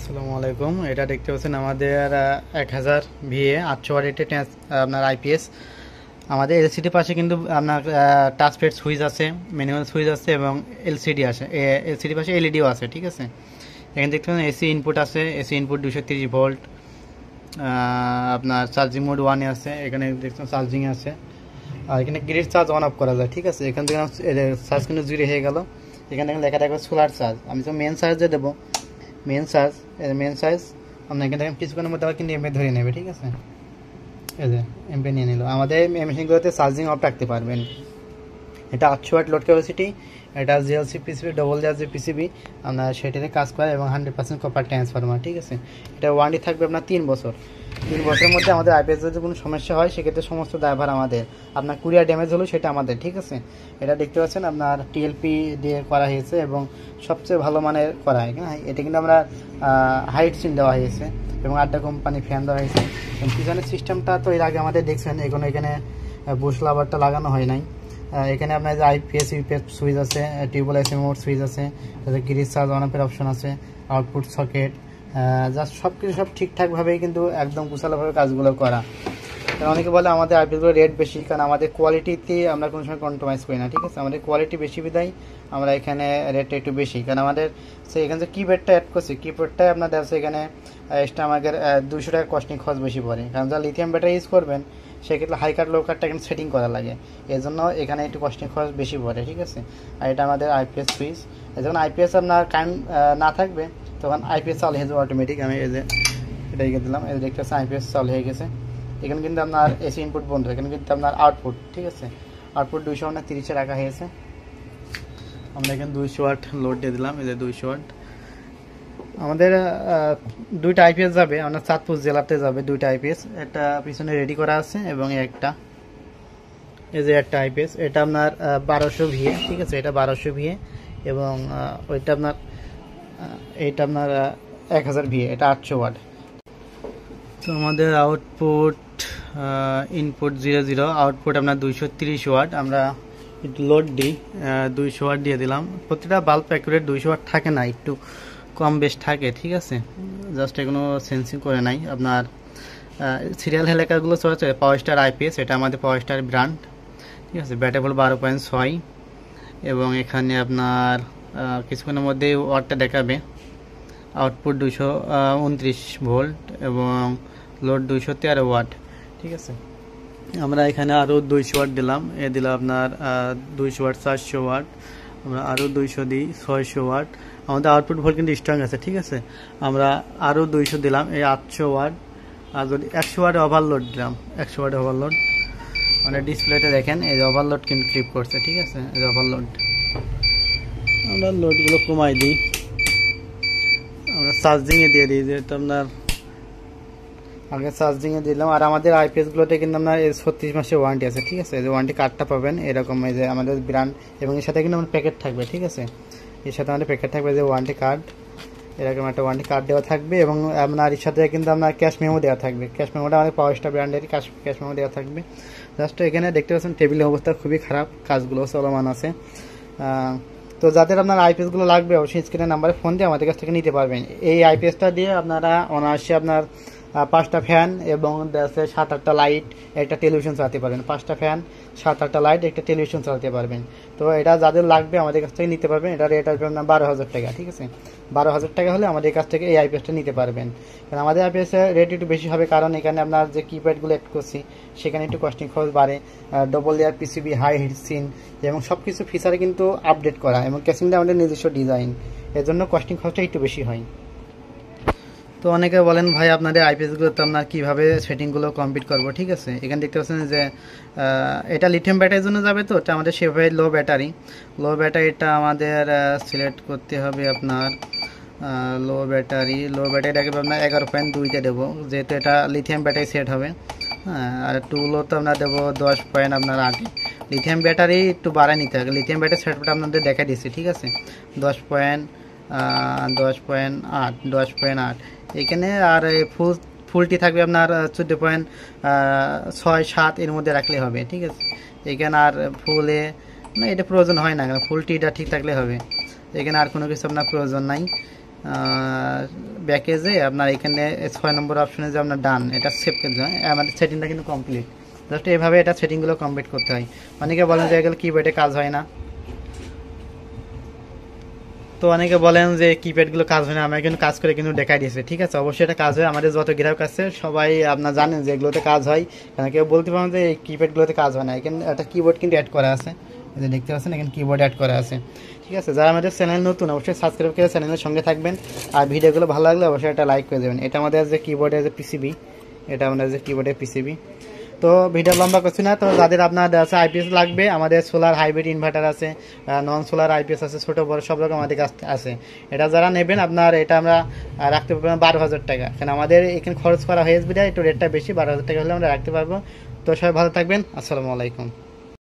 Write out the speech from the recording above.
আসসালামু আলাইকুম। এটা দেখতে পাচ্ছেন আমাদের 1000 ভিএ 800 ওয়াটের আপনার আইপিএস। আমাদের এলসিডি পাশে কিন্তু আপনার টাচপ্যাড সুইচ আছে, ম্যানুয়াল সুইচ আছে এবং এলসিডি আছে। এলসিডি পাশে এলইডিও আছে, ঠিক আছে। এখানে দেখতে পাচ্ছেন এসি ইনপুট আছে, এসি ইনপুট 230 ভোল্ট। আপনার চার্জিং মোড 1 এ আছে, এখানে দেখছেন চার্জিং আছে। আর এখানে গ্রিড চার্জ অন অফ করা যায়, ঠিক আছে। এখান থেকে চার্জ কিন্তু 0 হয়ে গেল। এখানে লেখা থাকবে সোলার চার্জ। আমি তো মেন চার্জে দেবো, মেন সাইজ আপনার এখানে দেখেন কিছুক্ষণের মধ্যে আবার কিন্তু এমপি ধরে নেবে, ঠিক আছে। এই যে এমপি নিয়ে নিল। আমাদের মেশিনগুলোতে চার্জিং অফ রাখতে পারবেন। এটা 800 ওয়াট লোড ক্যাপাসিটি। এটা জিএলসি পিসিবি, ডবল লেয়ার যে পিসিবি আপনার সেটাতে কাজ করে এবং 100% কপার ট্রান্সফরমার, ঠিক আছে। এটা ওয়ারেন্টি থাকবে আপনার 3 বছর। 3 বছরের মধ্যে আমাদের আইপিএস যদি কোনো সমস্যা হয় সেক্ষেত্রে সমস্ত দায়ভার আমাদের। আপনার কুরিয়ার ড্যামেজ হলো সেটা আমাদের, ঠিক আছে। এটা দেখতে পাচ্ছেন আপনার টিএলপি দিয়ে করা হয়েছে এবং সবচেয়ে ভালো মানের করা হয়। হ্যাঁ, এটা কিন্তু আমরা হাইট সিন দেওয়া হয়েছে এবং আড্ডা কোম্পানি ফ্যান দেওয়া হয়েছে। পিছনের সিস্টেমটা তো এর আগে আমাদের দেখছেন, এখানে বুশ লাভারটা লাগানো হয় নাই। এখানে আপনার যে আইপিএস ইউপিএস সুইচ আছে, টিউবওয়েল এসি মোড সুইচ আছে, তাতে গ্রিজ চার্জ অন অফের অপশন আছে, আউটপুট সকেট, জাস্ট সব কিছু সব ঠিকঠাকভাবেই কিন্তু একদম গুছালোভাবে কাজগুলো করা। কারণ অনেকে বলে আমাদের আইপিএসগুলো রেট বেশি, কারণ আমাদের কোয়ালিটিতে আমরা কোনো সময় কম্প্রোমাইজ করি না, ঠিক আছে। আমাদের কোয়ালিটি বেশি বিদায় আমরা এখানে রেটটা একটু বেশি, কারণ আমাদের এখানে যে কিপ্যাডটা অ্যাড করছি, কিপ্যাডটাই আপনার দেখছে এখানে এক্সট্রা আমাদের 200 টাকা কস্টিং খরচ বেশি পড়ে। কারণ যারা লিথিয়াম ব্যাটারি ইউজ করবেন সেক্ষেত্রে হাই কাট লো কাটটা এখানে সেটিং করা লাগে, এই জন্য এখানে একটু কস্টিং খরচ বেশি পড়ে, ঠিক আছে। আর এটা আমাদের আইপিএস সুইচ। যখন আইপিএস আপনার কারেন্ট না থাকবে তখন আইপিএস চালু হয়ে যাবে অটোমেটিক। আমি এই যে এটা দিলাম, এই দেখতে পাচ্ছি আইপিএস চালু হয়ে গেছে। এখানে কিন্তু আপনার এসি ইনপুট বন্ধ, এখানে কিন্তু আপনার আউটপুট, ঠিক আছে। আউটপুট 230 রাখা হয়েছে। আমরা এখানে 200 ওয়াট লোড দিয়ে দিলাম, এই যে 200 ওয়াট। আমাদের 2টা আইপিএস যাবে, আমরা চাঁদপুর জেলাতে যাবে 2টা আইপিএস। একটা পিছনে রেডি করা আছে এবং একটা এই যে একটা আইপিএস, এটা আপনার 1200 ভিএ, ঠিক আছে। এটা 1200 ভিএ এবং ওইটা আপনার এইটা আপনার 1000 ভিএ, এটা 800 ওয়াট। তো আমাদের আউটপুট ইনপুট 00, আউটপুট আপনার 230 ওয়াট। আমরা লোড দিই, 200 ওয়াট দিয়ে দিলাম। প্রতিটা বাল্ব অ্যাকুরেট 200 ওয়াট থাকে না, একটু কম বেশ থাকে, ঠিক আছে। জাস্ট এগুলো সেন্সিং করে নাই। আপনার সিরিয়াল এলাকাগুলো চলেছে পাওয়ার স্টার আইপিএস, এটা আমাদের পাওয়ার স্টার ব্র্যান্ড, ঠিক আছে। ব্যাটেবল 12.6 এবং এখানে আপনার কিছুক্ষণের মধ্যে ওয়াটটা দেখাবে। আউটপুট 229 ভোল্ট এবং লোড 213 ওয়াট, ঠিক আছে। আমরা এখানে আরও 200 ওয়াট দিলাম, দিলাম আপনার 200 ওয়াট, 400 ওয়াট। আমরা আরও 200 দিই, 600 ওয়াট। আমাদের আউটপুট ভোল্ট কিন্তু স্ট্রং আছে, ঠিক আছে। আমরা আরও 200 দিলাম, এই 800 ওয়াট। আর যদি 100 ওয়াট ওভারলোড দিলাম, 100 ওয়াট ওভারলোড, মানে ডিসপ্লেতে দেখেন এই যে ওভারলোড কিন্তু ক্লিপ করছে, ঠিক আছে। এই যে ওভারলোড, আমরা লোডগুলো কমাই দিই। আমরা চার্জিংয়ে দিয়ে দিই, যেহেতু আপনার আগে চার্জিংয়ে দিলাম। আর আমাদের আইপিএসগুলোতে কিন্তু আপনার 36 মাসের ওয়ারেন্টি আছে, ঠিক আছে। যে ওয়ারেন্টি কার্ডটা পাবেন এরকম, এই যে আমাদের ব্র্যান্ড এবং এর সাথে কিন্তু আমার প্যাকেট থাকবে, ঠিক আছে। এর সাথে আমাদের প্যাকেট থাকবে যে ওয়ারেন্টি কার্ড, এরকম একটা ওয়ারেন্টি কার্ড দেওয়া থাকবে এবং আপনার এর সাথে কিন্তু আপনার ক্যাশ মেমো দেওয়া থাকবে। ক্যাশ মেমোটা আমাদের পাওয়ার স্টার ব্র্যান্ডের ক্যাশ মেমো দেওয়া থাকবে। জাস্ট এখানে দেখতে পাচ্ছেন টেবিলের অবস্থা খুবই খারাপ, কাজগুলো চলমান আছে। তো যাদের আপনার আইপিএসগুলো লাগবে অবশ্যই স্ক্রিনের নাম্বারে ফোন দিয়ে আমাদের কাছ থেকে নিতে পারবেন। এই আইপিএসটা দিয়ে আপনারা অনায়াসে আপনার 5টা ফ্যান এবং 7-8টা লাইট, একটা টেলিভিশন চালাতে পারবেন। 5টা ফ্যান, 7-8টা লাইট, একটা টেলিভিশন চালাতে পারবেন। তো এটা যাদের লাগবে আমাদের কাছ থেকে নিতে পারবেন। এটা রেট আসবে আপনার 12,000 টাকা, ঠিক আছে। 12,000 টাকা হলে আমাদের কাছ থেকে এই আইপিএসটা নিতে পারবেন। কারণ আমাদের আইপিএসের রেট একটু বেশি হবে, কারণ এখানে আপনার যে কিপ্যাডগুলো অ্যাড করছি সেখানে একটু কস্টিং খরচ বাড়ে। Double layer PCB, high heat sink এবং সব কিছু ফিচারে কিন্তু আপডেট করা এবং ক্যাসিংটা আমাদের নিজস্ব ডিজাইন, এর জন্য কস্টিং খরচটা একটু বেশি হয়। তো অনেকে বলেন ভাই আপনাদের আইপিএসগুলোতে আপনার কীভাবে সেটিংগুলো কমপ্লিট করবো, ঠিক আছে। এখানে দেখতে পাচ্ছেন যে এটা লিথিয়াম ব্যাটারির জন্য যাবে, তো এটা আমাদের সেভাবে লো ব্যাটারিটা আমাদের সিলেক্ট করতে হবে। আপনার লো ব্যাটারিটাকে আপনার 11.2তে দেবো, যেহেতু এটা লিথিয়াম ব্যাটারি সেট হবে। হ্যাঁ, আর টুলও তো আমরা দেবো 10 আপনার 8। লিথিয়াম ব্যাটারি একটু বাড়ায় নিতে হবে, লিথিয়াম ব্যাটারি সেটটা আপনাদের দেখা দিচ্ছি, ঠিক আছে। 10.8 এখানে। আর ফুলটি থাকবে আপনার 14.6-7 এর মধ্যে রাখলে হবে, ঠিক আছে। এখানে আর ফুলে না, এটা প্রয়োজন হয় না, ফুলটিটা ঠিক থাকলে হবে। এখানে আর কোনো কিছু আপনার প্রয়োজন নাই। ব্যাকে যে আপনার এখানে 6 নম্বর অপশনে যে আপনার ডান এটা সেভ করে দেবেন। আমাদের সেটিংটা কিন্তু কমপ্লিট। জাস্ট এভাবে এটা সেটিংগুলো কমপ্লিট করতে হয়। অনেকে বলেন যে এগুলো কিবোর্ডে কাজ হয় না, তো অনেকে বলেন যে কিপ্যাডগুলো কাজ হয় না, আমরা কিন্তু কাজ করে কিন্তু দেখাই দিয়েছে। ঠিক আছে, অবশ্যই এটা কাজ হয়। আমাদের যত গ্রাহক আছে সবাই আপনার জানেন যে এগুলোতে কাজ হয়, কারণ কেউ বলতে পারেন যে এই কিপ্যাডগুলোতে কাজ হয় না। এখানে একটা কিবোর্ড কিন্তু অ্যাড করা আছে, এই যে দেখতে পাচ্ছেন এখানে কিবোর্ড অ্যাড করা আছে। ঠিক আছে, যারা আমাদের চ্যানেল নতুন অবশ্যই সাবস্ক্রাইব করে চ্যানেলের সঙ্গে থাকবেন, আর ভিডিওগুলো ভালো লাগলে অবশ্যই একটা লাইক করে দেবেন। এটা আমাদের যে কিবোর্ডের যে পিসিবি, এটা আমাদের যে কিবোর্ডের পিসিবি। তো ভিডিও লম্বা করছি না, তো যাদের আপনার আছে আইপিএস লাগবে, আমাদের সোলার হাইব্রিড ইনভার্টার আছে, নন সোলার আইপিএস আছে, ছোটো বড় সব রকম আমাদের কাছে আছে। এটা যারা নেবেন আপনার এটা আমরা রাখতে পারবেন 12,000 টাকা, কারণ আমাদের এখানে খরচ করা হয়ে আসবে, একটু রেটটা বেশি, 12,000 টাকা হলে আমরা রাখতে পারবো। তো সবাই ভালো থাকবেন, আসসালামু আলাইকুম।